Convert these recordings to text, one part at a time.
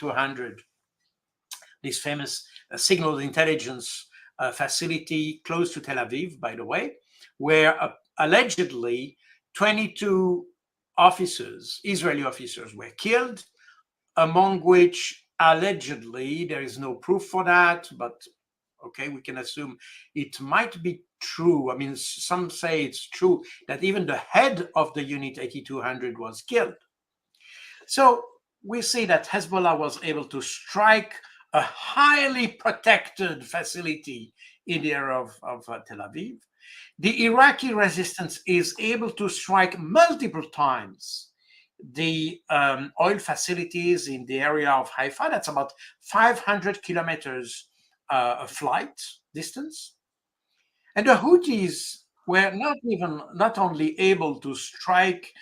200, this famous signal intelligence facility close to Tel Aviv, by the way, where allegedly 22 officers, Israeli officers, were killed, among which allegedly, there is no proof for that, but okay, we can assume it might be true. I mean, some say it's true that even the head of the Unit 8200 was killed. So we see that Hezbollah was able to strike a highly protected facility in the area of Tel Aviv. The Iraqi resistance is able to strike multiple times the oil facilities in the area of Haifa. That's about 500 kilometers flight distance. And the Houthis were not only able to strike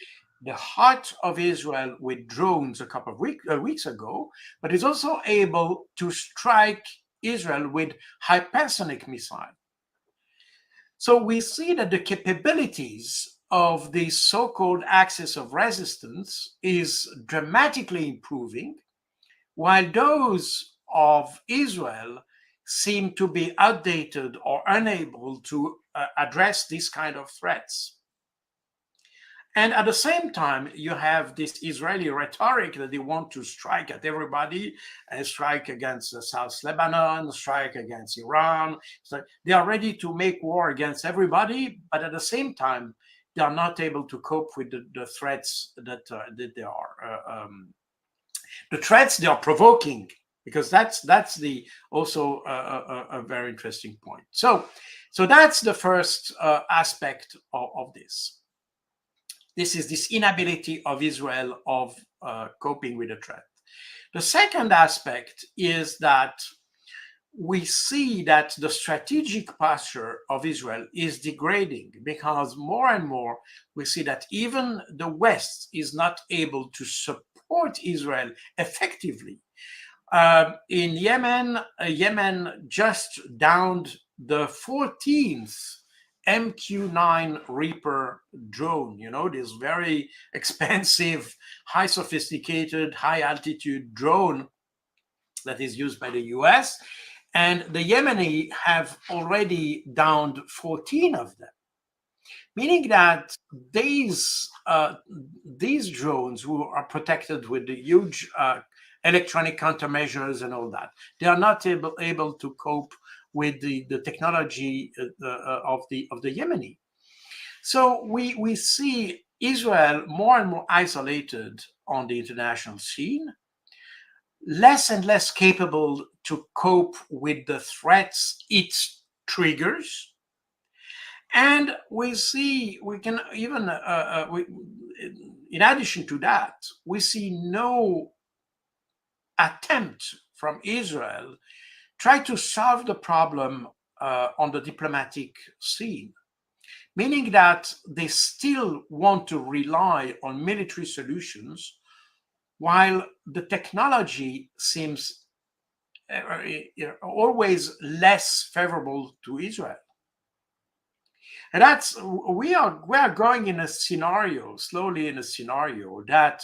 the heart of Israel with drones a couple of weeks ago, but is also able to strike Israel with hypersonic missiles. So we see that the capabilities of the so-called axis of resistance is dramatically improving, while those of Israel seem to be outdated or unable to address these kind of threats. And at the same time, you have this Israeli rhetoric that they want to strike at everybody, strike against South Lebanon, strike against Iran. So they are ready to make war against everybody, but at the same time, they are not able to cope with the threats that they are the threats they are provoking, because that's also a very interesting point. So that's the first aspect of this. This is this inability of Israel of coping with the threat. The second aspect is that we see that the strategic posture of Israel is degrading, because more and more we see that even the West is not able to support Israel effectively. In Yemen, Yemen just downed the 14th MQ-9 Reaper drone, this very expensive, high sophisticated, high altitude drone that is used by the US. And the Yemeni have already downed 14 of them, meaning that these drones, who are protected with the huge electronic countermeasures and all that, they are not able to cope with the technology of the Yemeni. So we see Israel more and more isolated on the international scene, less and less capable to cope with the threats it triggers. And we can even, in addition to that, we see no attempt from Israel try to solve the problem on the diplomatic scene, meaning that they still want to rely on military solutions, while the technology seems always less favorable to Israel. And we are going in a scenario, slowly in a scenario, that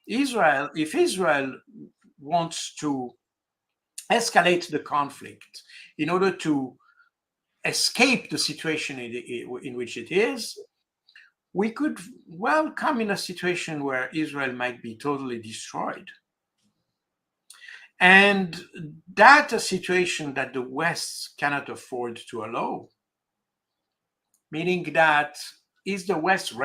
if Israel wants to escalate the conflict in order to escape the situation in which it is, we could well come in a situation where Israel might be totally destroyed. And that's a situation that the West cannot afford to allow. Meaning that, is the West ready